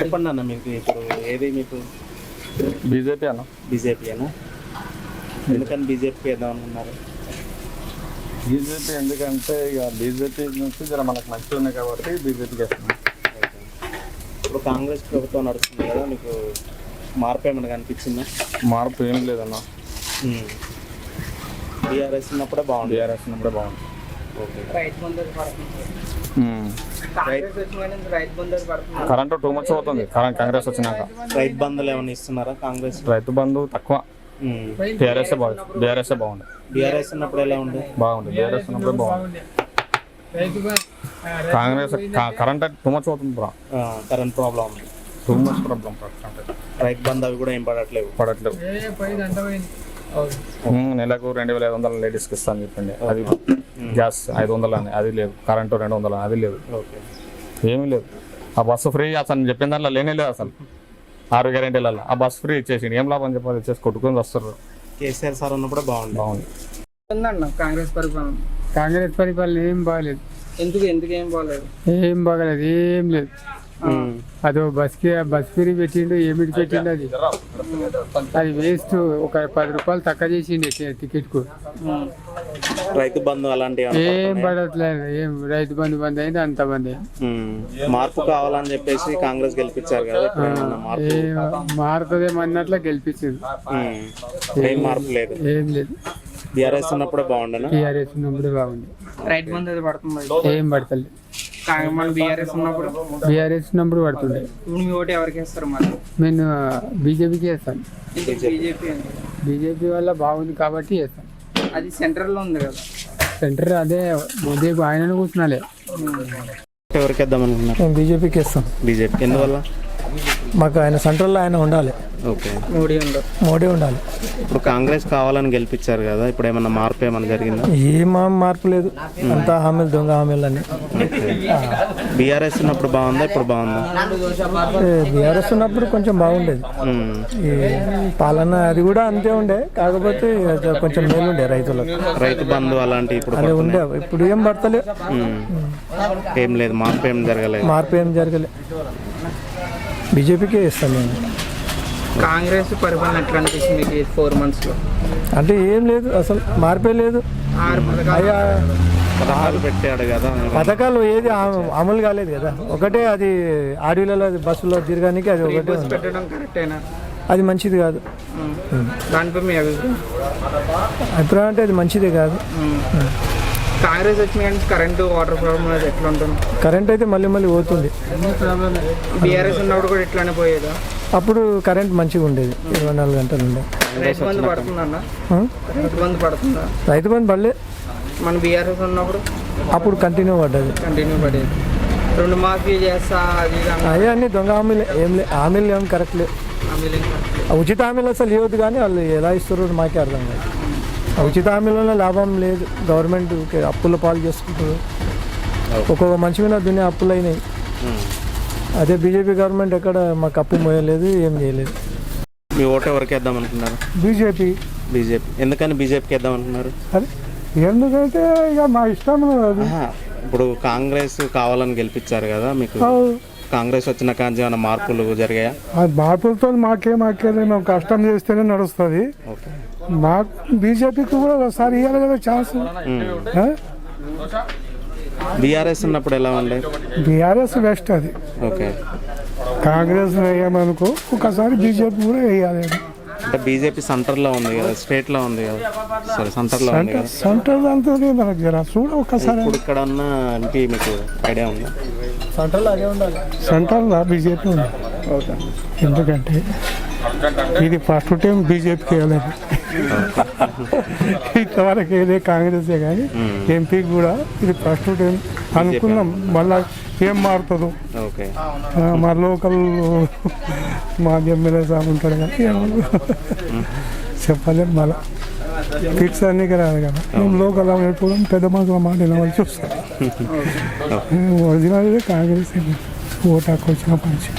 చెప్పండి అన్న, మీకు ఇప్పుడు ఏది మీకు బీజేపీ అన్న. బీజేపీ అన్న? ఎందుకని బీజేపీకి వేద్దాం అనుకున్నారు? బీజేపీ ఎందుకంటే ఇక బీజేపీ నుంచి జర మనకు మంచిగా ఉన్నాయి కాబట్టి బీజేపీకి వేస్తున్నాం. ఇప్పుడు కాంగ్రెస్ ప్రభుత్వం నడుస్తుంది కదా, మీకు మార్పు ఏమైనా కనిపించిందా? మార్పు ఏం లేదన్న. బీఆర్ఎస్ ఉన్నప్పుడే బాగుంది. బీఆర్ఎస్ ఉన్నప్పుడే బాగుంది. ఓకే. కరెంటు టూ మచ్ అవుతుంది కాంగ్రెస్ వచ్చినాక. రైతు బంధులు ఏమైనా ఇస్తున్నారా కాంగ్రెస్? రైతు బంధు తక్కువ. టీఆర్ఎస్ బాగుంది. బీఆర్ఎస్ ఉన్నప్పుడు ఎలా ఉంది? బాగుంది. బీఆర్ఎస్ ఉన్నప్పుడే బాగుంది. కాంగ్రెస్ కరెంట్ టూ మచ్ అవుతుంది బ్రా. కరెంట్ ప్రాబ్లం ఉంది. Too much problem. Rythu Bandhu అవి కూడా ఏం పడట్లేవు. నెలకు 2,500 లేడీస్కి ఇస్తాను చెప్పండి. అది గ్యాస్ 500 అని అది లేదు. కరెంటు 200 అది లేదు. ఏమీ లేదు. ఆ బస్సు ఫ్రీ అసలు నేను చెప్పిన దాంట్లో లేనే లేదు. అసలు 6 గ్యారెంటీలలో ఆ బస్సు ఫ్రీ ఇచ్చేసి ఏం లాభం చెప్పాలి? ఇచ్చేసి కొట్టుకొని వస్తారు. కేసీఆర్ సార్ ఉన్నప్పుడు బాగుంది. కాంగ్రెస్ పరిపాలన ఏం బాగలేదు. ఎందుకు ఏం బాగలేదు? ఏం బాగలేదు, ఏం లేదు. అదో బస్ ఫ్రీ పెట్టిండు, ఏమిటి పెట్టిండు అది వేస్ట్. ఒక 10 రూపాయలు తక్కువ చేసిండు టికెట్ కు. రైతు బంధు అలాంటివి ఏం పడట్లేదు. ఏం రైతు బంధు అయింది, అంత బంద్ అయింది. మార్పు కావాలని చెప్పేసి కాంగ్రెస్ గెలిపించారు కదా, మారుతుందేమన్నట్లా గెలిపించింది. ఏం మార్పు లేదు. ఏం లేదు. బీఆర్ఎస్ ఉన్నప్పుడే బాగుండేనా? టీఆర్ఎస్ ఉన్నప్పుడే బాగుంది. రైతు బంధు అది పడుతుంది. ఏం పడతలేదు. బీఆర్ఎస్ ఉన్నప్పుడు పడుతుండే. ఇప్పుడు మీ ఓటు ఎవరికి వేస్తారు? మరి నేను బీజేపీకి వేస్తాను. బీజేపీ వల్ల బాగుంది కాబట్టి వేస్తాను. అది సెంట్రల్ లో ఉంది కదా. సెంటర్ అదే మోదీ ఆయన కూర్చున్నాలే. ఎవరికి వేద్దాం అనుకున్నారు? మేము బీజేపీకి వేస్తాం. బీజేపీ ఎందువల్ల? మాకు ఆయన సెంట్రల్లో ఆయన ఉండాలి. ఓకే. మోడీ ఉండాలి. ఇప్పుడు కాంగ్రెస్ కావాలని గెలిపించారు కదా, ఇప్పుడు ఏమన్నా మార్పు ఏమన్నా జరిగిందా? ఏం మార్పు లేదు. అంతా హామీలు, దొంగ హామీలు అన్ని. బీఆర్ఎస్ ఉన్నప్పుడు బాగుందా, ఇప్పుడు బాగుందా? బీఆర్ఎస్ ఉన్నప్పుడు కొంచెం బాగుండేది. ఈ పాలన అది కూడా అంతే ఉండే, కాకపోతే కొంచెం మేలుండే రైతులకు. రైతు బంధు అలాంటి ఇప్పుడు అదే ఉండే. ఇప్పుడు ఏం పడతలే. ఏం లేదు. మార్పు ఏం జరగలేదు. బీజేపీకే ఇస్తాను నేను. కాంగ్రెస్ పరిపాలన ఎట్లా అనిపిస్తుంది 4 months లో? అంటే ఏం లేదు, అసలు మార్పే లేదు. పథకాలు పెట్టాడు కదా, పథకాలు ఏది అమలు కాలేదు కదా. ఒకటే అది ఆడవిలలో బస్సులో తిరగడానికి అది ఒకటే పెట్టడం కరెక్టేనా? అది మంచిది కాదు. దానిపై మీ అభిప్రాయం అంటే అది మంచిదే కాదు. కాంగ్రెస్ వచ్చిన కానీ కరెంటు, వాటర్ ప్రాబ్లం అనేది ఎట్లా ఉంటుంది? కరెంట్ అయితే మళ్ళీ పోతుంది. బీఆర్ఎస్ ఉన్నప్పుడు కూడా ఇట్లానే పోయేదా? అప్పుడు కరెంట్ మంచిగా ఉండేది, 24 గంటలు ఉండేది. రైతు బంధు పడుతుందన్న? పడుతుందా? రైతు బంధు పడలే. మన బీఆర్ఎస్ ఉన్నప్పుడు అప్పుడు కంటిన్యూ పడ్డది. పడేది. 2 మాఫీ చేస్తా అది అదే అన్ని దొంగ హామీలే. హామీలు ఏం కరెక్ట్ లేదు. ఉచిత హామీలు అసలు ఇవ్వద్దు, కానీ వాళ్ళు ఎలా ఇస్తారో మాకే అర్థం కాదు. ఉచిత హామీలలో లాభం లేదు. గవర్నమెంట్ అప్పుల పాలు చేసుకుంటారు. ఒక్కొక్క మంచి మీద దున్నే అప్పులు అయినాయి. అదే బీజేపీ గవర్నమెంట్ ఎక్కడ మాకు అప్పు మోయలేదు, ఏం చేయలేదు. మీ ఓటు ఎవరికి వేద్దాం అనుకున్నారు? బీజేపీ. ఎందుకని బీజేపీకి వేద్దాం అనుకున్నారు? ఎందుకంటే ఇక మా ఇష్టం. ఇప్పుడు కాంగ్రెస్ కావాలని గెలిపించారు కదా, మీకు కాంగ్రెస్ వచ్చిన కానీ ఏమైనా మార్పులు జరిగాయా? మార్పులతో మాకేం అక్కర్లేదు. మేము కష్టం చేస్తేనే నడుస్తుంది. మాకు బీజేపీకి కూడా ఒకసారి ఇవ్వాలి కదా ఛాన్స్. బీఆర్ఎస్ ఉన్నప్పుడు ఎలా ఉండే? బీఆర్ఎస్ బెస్ట్ అది. ఓకే. కాంగ్రెస్ వేయమనుకో, ఒకసారి బీజేపీ కూడా వేయాలి. అంటే బీజేపీ సెంటర్లో ఉంది కదా, స్టేట్లో ఉంది కదా. సరే, సెంటర్లో ఉంది కదా. సెంటర్ అంతా మనకు జర చూడ ఒకసారి. ఇప్పుడు ఇక్కడ ఉన్న ఎంపీ మీకు ఐడియా ఉంది? సెంట్రల్ అదే ఉండాలి. సెంట్రల్లో బీజేపీ ఉంది. ఓకే. ఎందుకంటే ఇది ఫస్ట్ టైం బీజేపీకి వేయలేదు. ఇంతవరకు ఏదే కాంగ్రెసే, కానీ ఎంపీకి కూడా ఇది ఫస్ట్ టైం అనుకున్నాం. మళ్ళా ఏం మారుతుందో. ఓకే. మా లోకల్ మా ఎమ్మెల్యే సార్ ఉంటాడు కానీ చెప్పలేము. మళ్ళీ ఫిక్స్ అన్నీ రాదు కదా. మేము లోకల్ ఎప్పుడు పెద్ద మనుషుల మాట వినవలసి వస్తుంది. ఒరిజినల్ కాంగ్రెస్ ఓటాకు వచ్చిన పంచి.